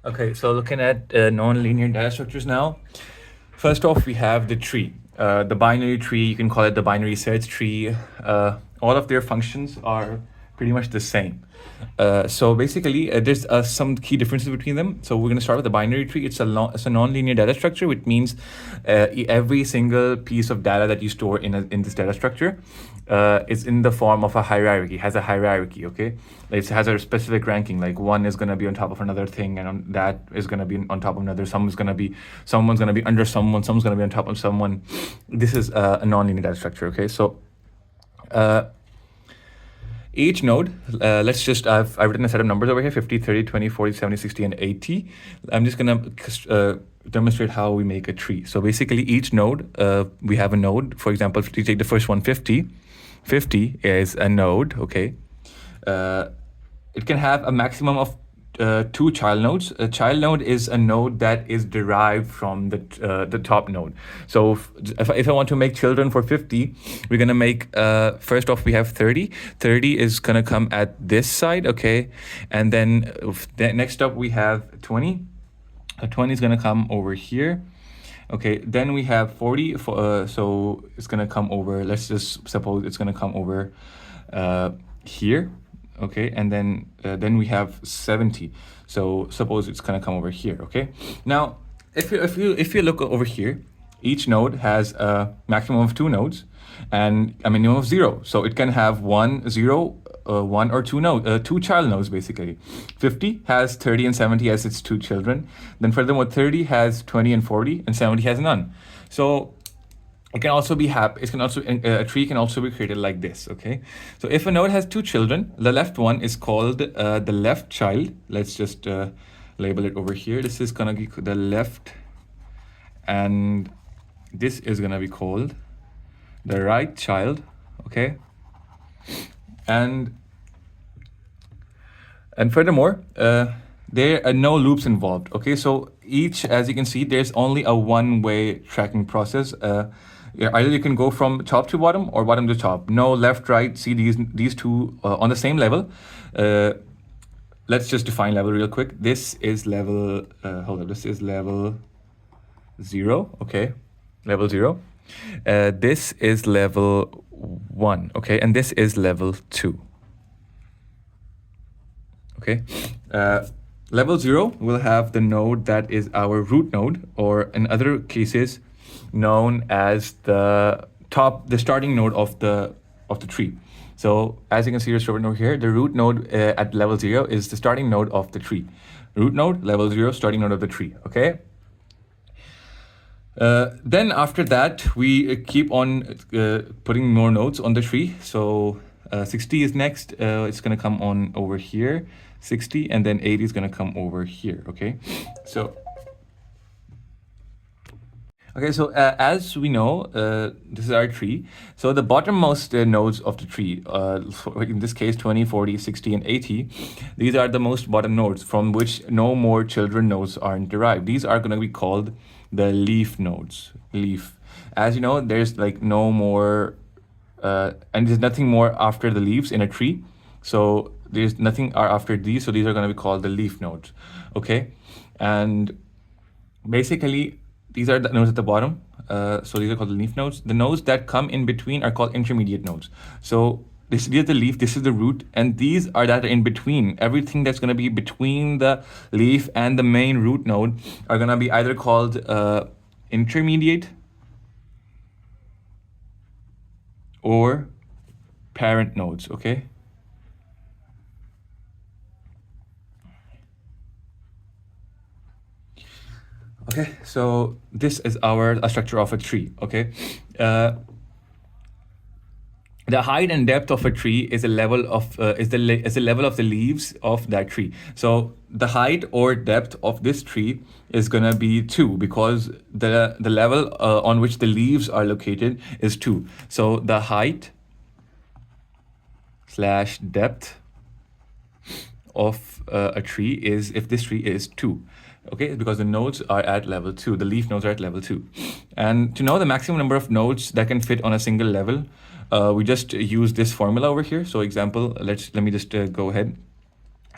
Okay, so looking at non-linear data structures now. First off, we have the tree. The binary tree, you can call it the binary search tree. All of their functions are pretty much the same. So basically, there's some key differences between them. So we're going to start with the binary tree. It's a non-linear data structure, which means every single piece of data that you store in this data structure is in the form of a hierarchy, has a hierarchy, okay? It has a specific ranking, like one is going to be on top of another thing, and that is going to be on top of another. Someone's going to be under someone's going to be on top of someone. This is a non-linear data structure, okay? So each node, let's just, I've written a set of numbers over here, 50, 30, 20, 40, 70, 60, and 80. I'm just going to demonstrate how we make a tree. So basically each node, we have a node. For example, if you take the first one, 50. 50 is a node, okay? It can have a maximum of 2 child nodes. A child node is a node that is derived from the top node. So if I want to make children for 50, we're gonna make, first off we have 30. 30 is gonna come at this side, okay? And then next up we have 20. 20 is gonna come over here. Okay, then we have 40, so it's gonna come over, let's just suppose it's gonna come over here, okay, and then we have 70, so suppose it's gonna come over here, okay. Now, if you look over here, each node has a maximum of 2 nodes and a minimum of 0, so it can have 1, 0, 1 or 2 2 child nodes basically. 50 has 30 and 70 as its 2 children. Then furthermore, 30 has 20 and 40, and 70 has none. So it can also be a tree can also be created like this, okay? So if a node has 2 children, the left one is called the left child. Let's just label it over here. This is gonna be the left, and this is gonna be called the right child, okay? And furthermore, there are no loops involved, okay? So each, as you can see, there's only a one-way tracking process. Either you can go from top to bottom or bottom to top. No left, right. See these two on the same level. Let's just define level real quick. This is level, this is level 0, okay? Level 0. This is level 1, okay? And this is level 2. Okay, level 0 will have the node that is our root node, or in other cases known as the starting node of the tree. So as you can see, it's written over here, the root node at level 0 is the starting node of the tree. Root node, level 0, starting node of the tree, okay? Then after that, we keep on putting more nodes on the tree. So 60 is next, it's gonna come on over here, 60, and then 80 is gonna come over here, okay? So as we know, this is our tree. So the bottommost nodes of the tree, in this case 20, 40, 60, and 80, these are the most bottom nodes from which no more children nodes aren't derived. These are going to be called the leaf nodes. Leaf. As you know, there's like no more, and there's nothing more after the leaves in a tree. So there's nothing after these, so these are going to be called the leaf nodes, okay? And basically, these are the nodes at the bottom. So these are called the leaf nodes. The nodes that come in between are called intermediate nodes. So this is the leaf, this is the root, and these are that are in between. Everything that's going to be between the leaf and the main root node are going to be either called intermediate or parent nodes, okay? Okay, so this is a structure of a tree, okay? The height and depth of a tree is a level of the level of the leaves of that tree. So the height or depth of this tree is gonna be 2 because the level on which the leaves are located is 2. So the height / depth of a tree is, if this tree is 2. Okay, because the nodes are at level 2, the leaf nodes are at level 2. And to know the maximum number of nodes that can fit on a single level, we just use this formula over here. So example, let me just go ahead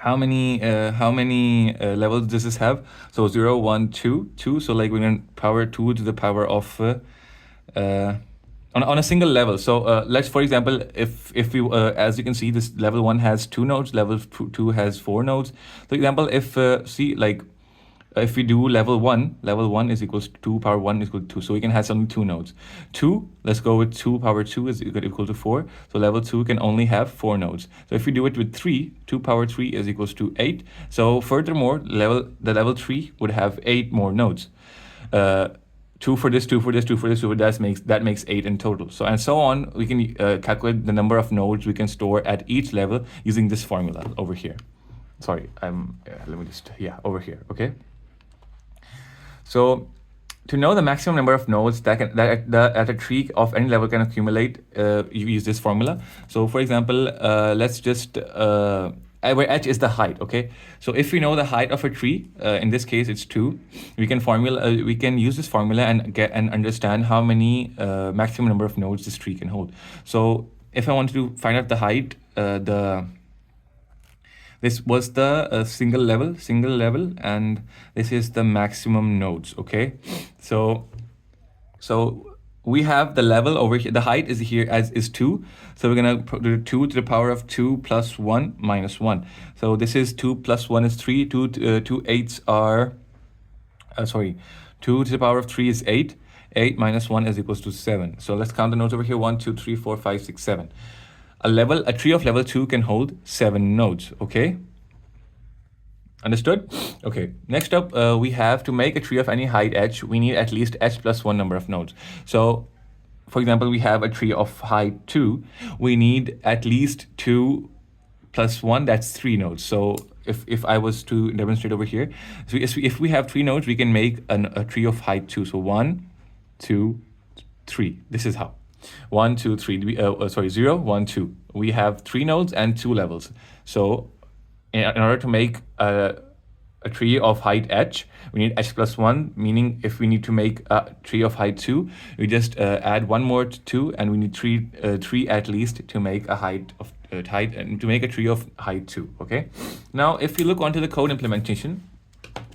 how many levels does this have? So 0, 1, 2, 2. So like we're going to power 2 to the power of on a single level. So let's, for example, if we as you can see, this level 1 has 2 nodes, level 2 has 4 nodes. For example, if see like if we do level 1 is equals to 2 power 1 is equal to 2. So we can have only 2 nodes. 2, let's go with 2 power 2 is equal to 4. So level 2 can only have 4 nodes. So if we do it with 3, 2 power 3 is equals to 8. So furthermore, the level 3 would have 8 more nodes. 2 for this, 2 for this, 2 for this, so that makes 8 in total. So and so on. We can calculate the number of nodes we can store at each level using this formula over here. Sorry, let me just over here. Okay. So to know the maximum number of nodes that a tree of any level can accumulate, you use this formula. So for example, let's just where h is the height. Okay, so if we know the height of a tree, in this case it's 2, we can use this formula and understand how many maximum number of nodes this tree can hold. So if I want to find out the height, this was the single level, and this is the maximum nodes. Okay, so we have the level over here. The height is here as is 2. So we're gonna do 2 to the power of 2 plus 1 minus 1. So this is 2 plus 1 is 3. 2 8s are 2 to the power of 3 is 8. 8 minus 1 is equals to 7. So let's count the nodes over here. 1, 2, 3, 4, 5, 6, 7. A tree of level 2 can hold 7 nodes. Okay, understood? Okay, next up, we have to make a tree of any height h, we need at least h plus 1 number of nodes. So for example, we have a tree of height 2, we need at least 2 plus 1, that's 3 nodes. So if I was to demonstrate over here, so if we have 3 nodes, we can make a tree of height 2. So 1, 2, 3. This is how. 1, 2, 3. 0, 1, 2. We have 3 nodes and 2 levels. So in order to make a tree of height h, we need h plus 1, meaning if we need to make a tree of height 2, we just add 1 more to 2, and we need 3 at least to make a height of and to make a tree of height 2. Okay, now if you look onto the code implementation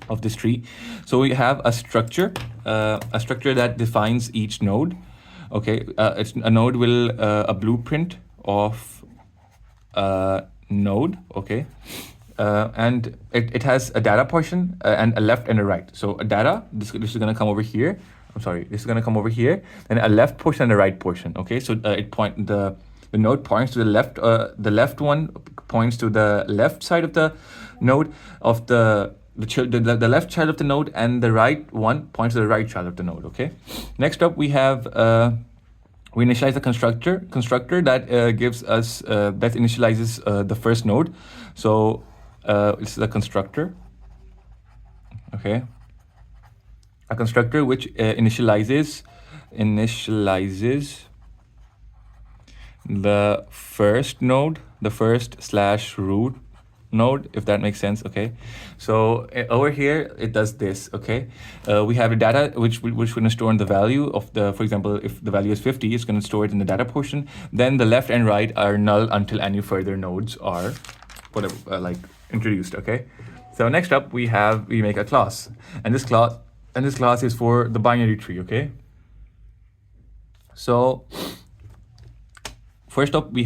of this tree, so we have a structure that defines each node. Okay, it's a node will a blueprint of a node. Okay, and it has a data portion and a left and a right. So a data, this is going to come over here. I'm sorry, this is going to come over here. Then a left portion and a right portion. Okay, so the node points to the left. The left one points to the left side of the node of the left child of the node, and the right one points to the right child of the node. Okay, next up we have we initialize the constructor that gives us that initializes the first node. So this is a constructor. Okay, a constructor which initializes the first node, the first / root node, if that makes sense. Okay, so over here it does this. Okay, we have the data which we're going to store in the value of the, for example, if the value is 50, it's going to store it in the data portion. Then the left and right are null until any further nodes are whatever like introduced. Okay, so next up we make a class, and this class is for the binary tree. Okay, so first up, we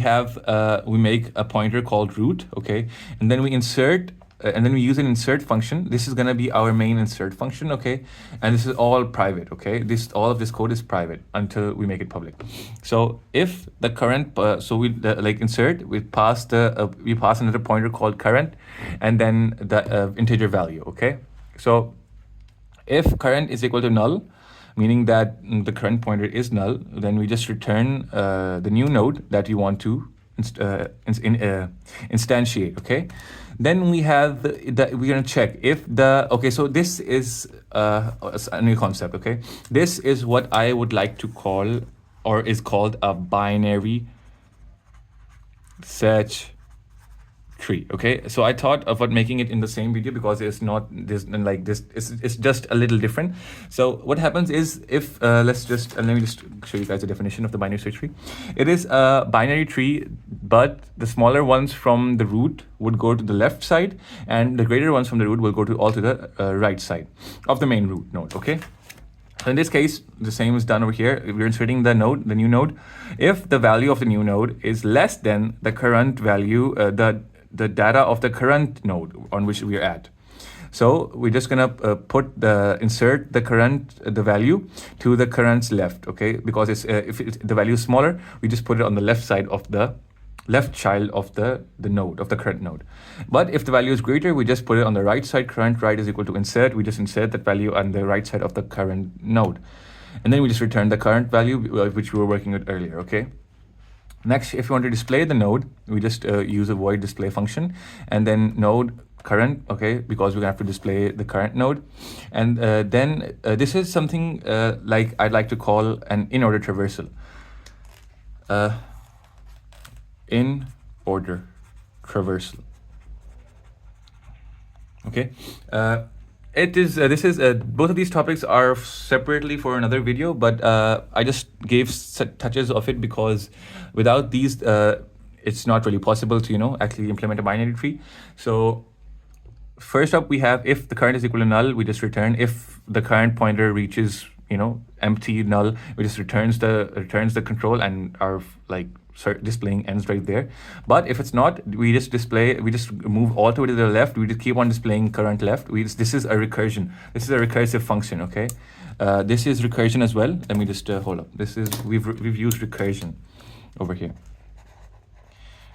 make a pointer called root. Okay, and then we insert, and then we use an insert function. This is gonna be our main insert function. Okay, and this is all private. Okay, all of this code is private until we make it public. So if the current, insert, we pass another pointer called current, and then the integer value. Okay, so if current is equal to null, meaning that the current pointer is null, then we just return the new node that you want to instantiate. Okay, then we have we're gonna check if so this is a new concept. Okay, this is what I would like to call, or is called, a binary search tree. Okay, so I thought about making it in the same video because it's not this like this, it's just a little different. So what happens is, if let me just show you guys the definition of the binary search tree. It is a binary tree, but the smaller ones from the root would go to the left side, and the greater ones from the root will go to all to the right side of the main root node. Okay, so in this case, the same is done over here. We're inserting the new node. If the value of the new node is less than the current value, the data of the current node on which we are at. So we're just gonna insert the value to the current's left, okay? Because the value is smaller, we just put it on the left side of the left child of the node, of the current node. But if the value is greater, we just put it on the right side. Current right is equal to insert. We just insert that value on the right side of the current node. And then we just return the current value, which we were working with earlier, okay? Next, if you want to display the node, we just use a void display function, and then node current, okay, because we're gonna have to display the current node. And then this is something like I'd like to call an in-order traversal. In-order traversal. Okay. Both of these topics are separately for another video, but I just gave touches of it because without these, it's not really possible to, actually implement a binary tree. So first up, we have if the current is equal to null, we just return. If the current pointer reaches, empty null, we just returns the control, and our displaying ends right there. But if it's not, we just move all the way to the left. We just keep on displaying current left. This is a recursion. This is a recursive function, okay? This is recursion as well. Let me just hold up. We've used recursion over here.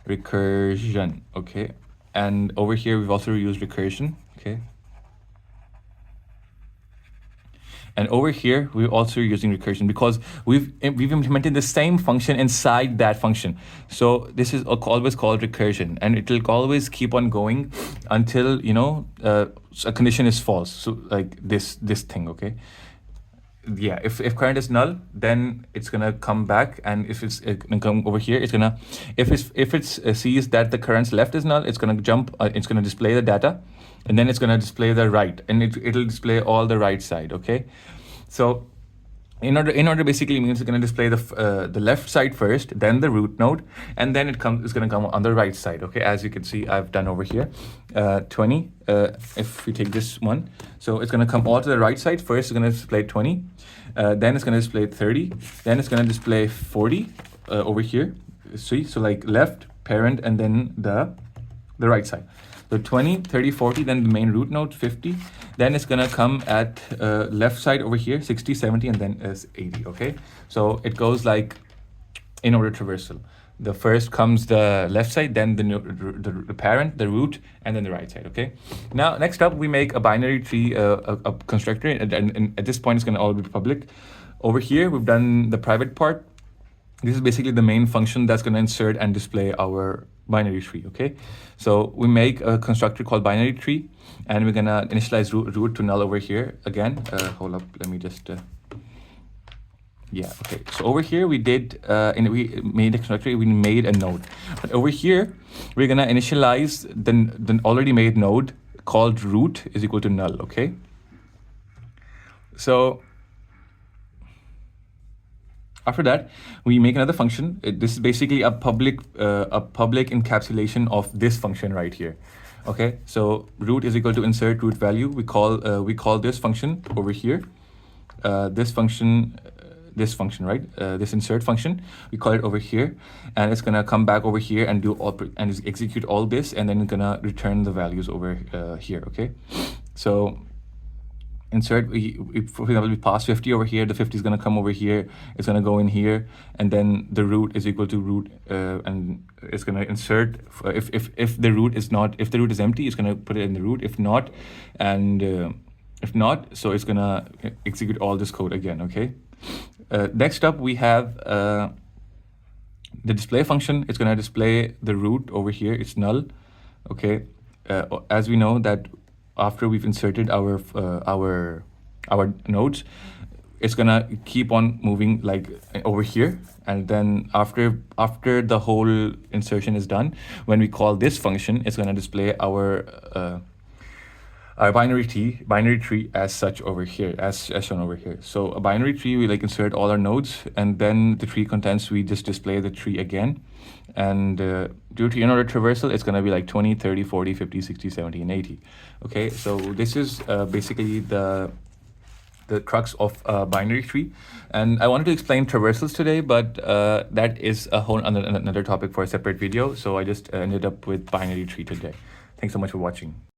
Recursion, okay? And over here, we've also used recursion, okay? And over here, we're also using recursion because we've implemented the same function inside that function. So this is always called recursion, and it will always keep on going until a condition is false. So like this thing, okay? Yeah, if current is null, then it's gonna come back, and if it's gonna come over here, if it sees that the current's left is null, it's gonna jump. It's gonna display the data, and then it's gonna display the right, and it'll display all the right side. Okay, so in order basically means it's gonna display the left side first, then the root node, and then it's gonna come on the right side. Okay, as you can see, I've done over here 20. If we take this one, so it's gonna come all to the right side first. It's gonna display 20, then it's gonna display 30, then it's gonna display 40 over here. See, so like left parent and then the right side. So 20, 30, 40, then the main root node 50. Then it's gonna come at left side over here 60, 70, and then is 80. Okay, so it goes like in order traversal. The first comes the left side, then the parent, the root, and then the right side. Okay. Now next up, we make a binary tree, a constructor, and at this point it's gonna all be public. Over here, we've done the private part. This is basically the main function that's gonna insert and display our binary tree. Okay, so we make a constructor called binary tree, and we're gonna initialize root to null over here again. Hold up, let me just. Yeah, okay. So over here we did, we made a constructor, we made a node. But over here, we're gonna initialize the already made node called root is equal to null, okay? So after that, we make another function. This is basically a public encapsulation of this function right here. Okay, so root is equal to insert root value. We call this function over here, this function, right? This insert function, we call it over here, and it's gonna come back over here and execute all this, and then it's gonna return the values over here. Okay, so insert, for example, we pass 50 over here, the 50 is gonna come over here, it's gonna go in here, and then the root is equal to root, and it's gonna insert, if the root is empty, it's gonna put it in the root. If not, so it's gonna execute all this code again. Okay. Next up, we have the display function. It's gonna display the root over here. It's null. Okay. As we know that after we've inserted our nodes, it's gonna keep on moving like over here, and then after the whole insertion is done, when we call this function, it's gonna display our binary tree as such over here, as shown over here. So a binary tree, we like insert all our nodes, and then the tree contents, we just display the tree again. And due to in-order traversal, it's going to be like 20, 30, 40, 50, 60, 70, and 80. Okay, so this is basically the crux of binary tree. And I wanted to explain traversals today, but that is a whole another topic for a separate video. So I just ended up with binary tree today. Thanks so much for watching.